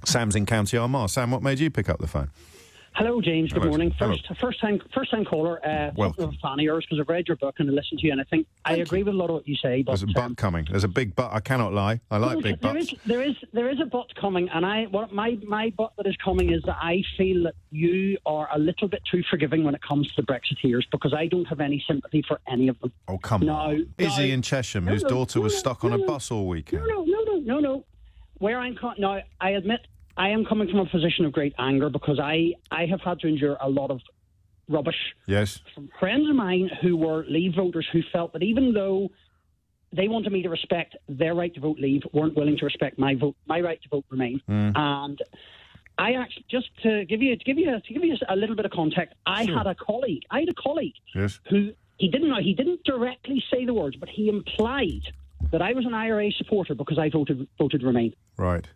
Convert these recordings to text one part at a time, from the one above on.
Sam's in County Armagh. Sam, what made you pick up the phone? Hello, James. Good morning. First time caller. Welcome. I'm a fan of yours because I've read your book and I listened to you, and I think I agree with a lot of what you say. But, There's a butt coming. There's a big butt. I cannot lie. I like big butts. There is a butt coming, and my butt that is coming is that I feel that you are a little bit too forgiving when it comes to the Brexiteers, because I don't have any sympathy for any of them. Oh, come on. Izzy in Chesham, whose daughter was stuck on a bus all weekend. No. Where I'm now, I admit I am coming from a position of great anger because I have had to endure a lot of rubbish from friends of mine who were Leave voters who felt that even though they wanted me to respect their right to vote Leave, weren't willing to respect my right to vote Remain. And I actually, just to give you a little bit of context, I had a colleague who he didn't directly say the words, but he implied that I was an IRA supporter because I voted Remain. Right.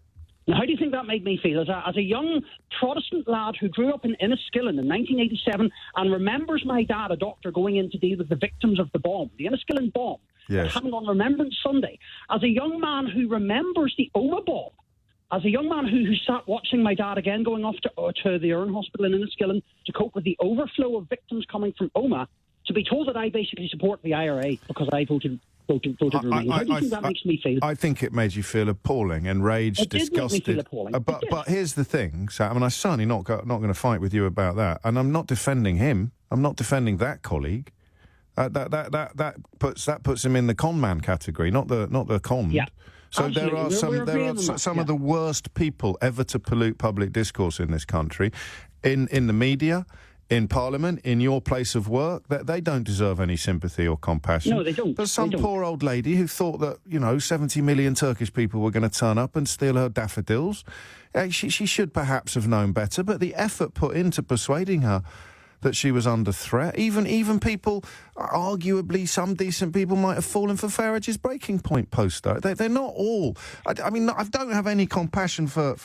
Now, how do you think that made me feel? As a young Protestant lad who grew up in Enniskillen in 1987 and remembers my dad, a doctor, going in to deal with the victims of the bomb, the Enniskillen bomb, happened on Remembrance Sunday. As a young man who remembers the Omagh bomb, as a young man who sat watching my dad again going off to the Erne Hospital in Enniskillen to cope with the overflow of victims coming from Omagh, to be told that I basically support the IRA because I voted Remain. How do you think that makes me feel? I think it made you feel appalling, enraged, disgusted. It did make me feel appalling. But here's the thing, Sam, and I'm certainly not going to fight with you about that. And I'm not defending him. I'm not defending that colleague. That puts him in the con man category, not the con. Yeah. So absolutely. there are some of the worst people ever to pollute public discourse in this country, in the media, in Parliament, in your place of work, that they don't deserve any sympathy or compassion. No, they don't. There's some poor old lady who thought that, 70 million Turkish people were going to turn up and steal her daffodils. She should perhaps have known better, but the effort put into persuading her that she was under threat, even people, arguably some decent people might have fallen for Farage's breaking point poster. They're not all. I don't have any compassion for.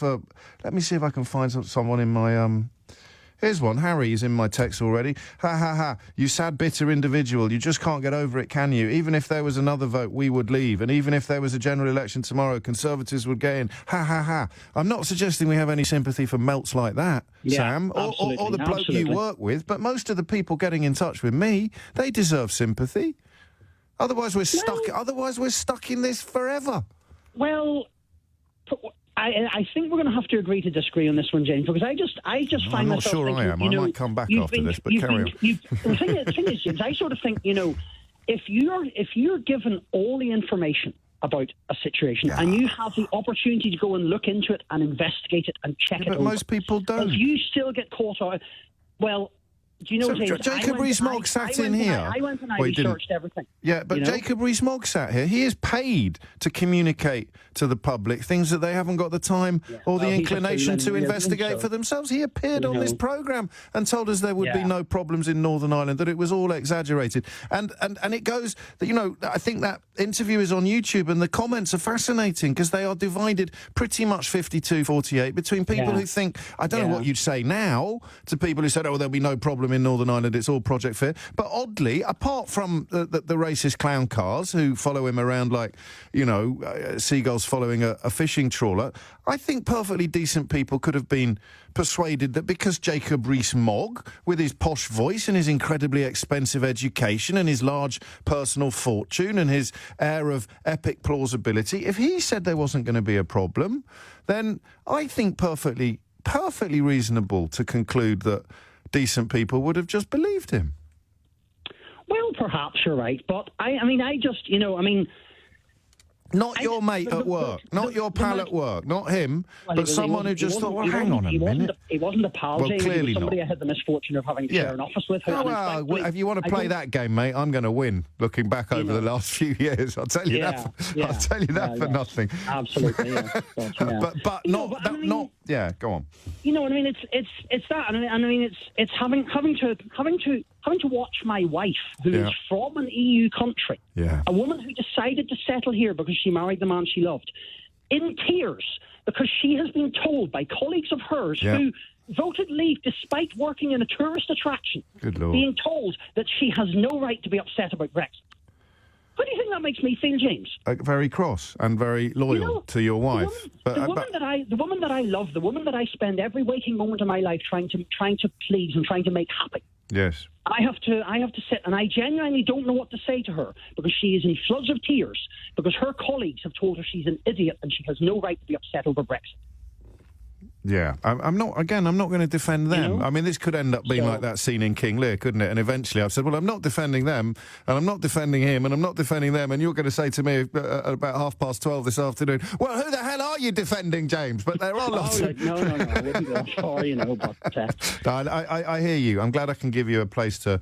Let me see if I can find someone in my. Here's one. Harry is in my text already. Ha, ha, ha. You sad, bitter individual. You just can't get over it, can you? Even if there was another vote, we would leave. And even if there was a general election tomorrow, Conservatives would get in. Ha, ha, ha. I'm not suggesting we have any sympathy for melts like that, Sam, or the bloke you work with, but most of the people getting in touch with me, they deserve sympathy. Otherwise, we're stuck in this forever. Well, I think we're going to have to agree to disagree on this one, James, because I just find myself thinking, I am. I might come back after this, but carry on. The thing is, James, I sort of think, if you're given all the information about a situation and you have the opportunity to go and look into it and investigate it and check it over. But most people don't. If you still get caught out, well, do you know, James, Jacob Rees-Mogg sat in here. I went and I researched everything. Yeah, but Jacob Rees-Mogg sat here. He is paid to communicate to the public things that they haven't got the time or the inclination to investigate for themselves. He appeared on this programme and told us there would be no problems in Northern Ireland, that it was all exaggerated. And it goes, I think that interview is on YouTube and the comments are fascinating because they are divided pretty much 52-48 between people who think, I don't know what you'd say now, to people who said, there'll be no problem in Northern Ireland, it's all Project Fear. But oddly, apart from the racist clown cars who follow him around like, seagulls following a fishing trawler, I think perfectly decent people could have been persuaded that because Jacob Rees-Mogg, with his posh voice and his incredibly expensive education and his large personal fortune and his air of epic plausibility, if he said there wasn't going to be a problem, then I think perfectly reasonable to conclude that decent people would have just believed him. Well, perhaps you're right, but not your mate at work, not your pal at work, not him, but someone who just thought, well, hang on a minute. He wasn't a pal, well, James. Clearly he was somebody not. I had the misfortune of having to share an office with. If you want to play that game, mate, I'm going to win. Looking back over the last few years, I'll tell you that. I'll tell you that for nothing. Absolutely, but not. Yeah, go on. It's that, and it's having to watch my wife, who is from an EU country, a woman who decided to settle here because she married the man she loved, in tears because she has been told by colleagues of hers who voted Leave despite working in a tourist attraction, Good Lord. being told that she has no right to be upset about Brexit. How do you think that makes me feel, James? Very cross and very loyal to your wife. The woman that I love, the woman that I spend every waking moment of my life trying to please and trying to make happy. Yes. I have to sit, and I genuinely don't know what to say to her because she is in floods of tears because her colleagues have told her she's an idiot and she has no right to be upset over Brexit. Yeah, I'm not going to defend them. You know? I mean, this could end up being like that scene in King Lear, couldn't it? And eventually I've said, well, I'm not defending them, and I'm not defending him, and I'm not defending them, and you're going to say to me at about 12:30 this afternoon, well, who the hell are you defending, James? But there are lots of... No, I wouldn't go that far, you know, but... I hear you. I'm glad I can give you a place to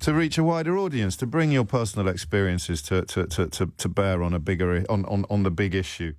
reach a wider audience, to bring your personal experiences to bear on a bigger on the big issue.